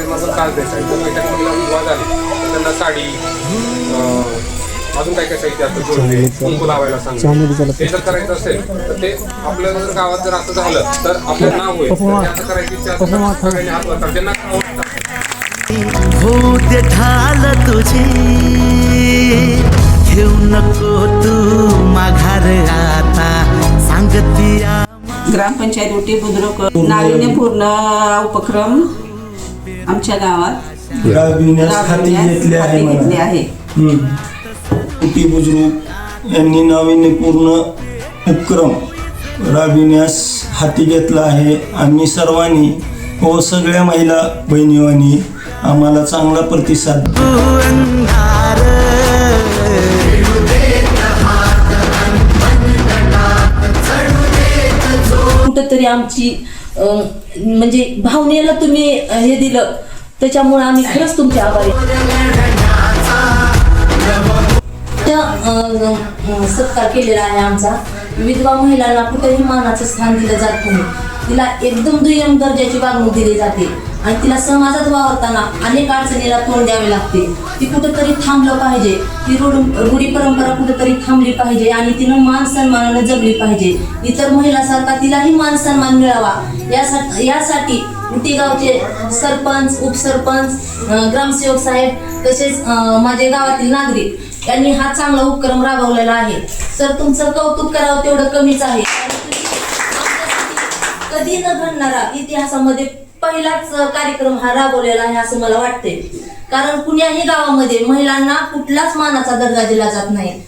माध्यमातून त्रास द्यायचा आहे. जर एखादी महिला विधवा झाली तर त्यांना साडी अजून काय काय साहित्य असतं जोडले कुंकू लावायला सांगितलं. हे जर करायचं असेल तर ते आपल्या जर गावात जर असं झालं तर आपलं नाव होईल. असं करायची इच्छा असेल सगळ्यांनी हात वरतात. ज्यांना हो ते ढाल तुझे घेऊ नको तू माघार आता सांगतिया. ग्रामपंचायत उटी बुद्रुक नाविन्यपूर्ण उपक्रम आमच्या गावात हाती घेतले आहे. उटी बुद्रुक यांनी नाविन्यपूर्ण उपक्रम राबविण्यास हाती घेतला आहे. आम्ही सर्वांनी व सगळ्या महिला बहिणींनी आम्हाला चांगला प्रतिसाद. कुठंतरी आमची म्हणजे भावनेला तुम्ही हे दिलं त्याच्यामुळे आम्ही खरंच तुमचे आभारी. सत्कार केलेला आहे आमचा. विधवा महिलांना कुठेही मानाचं स्थान दिलं जात नाही. तिला एकदम दुय्यम दर्जाची वागणूक दिली जाते आणि तिला समाजात वावरताना अनेक अडचणीला तोंड द्यावे लागते. ती कुठेतरी थांबलं पाहिजे. ती रूढी परंपरा कुठेतरी थांबली पाहिजे आणि तिनं मान सन्मानाने जगली पाहिजे. इतर महिलांसारखा तिलाही मान सन्मान मिळावा यासाठी उटी गावचे सरपंच, उपसरपंच, ग्रामसेवक साहेब तसेच माझे गावातील नागरिक यांनी हा चांगला उपक्रम राबवलेला आहे. सर तुमचं कौतुक करावं तेवढं कमीच आहे. कधी न घडणारा इतिहासामध्ये पहिलाच कार्यक्रम हा राबवलेला आहे असं मला वाटते. कारण कुण्याही गावामध्ये महिलांना कुठलाच मानाचा दर्जा दिला जात नाही.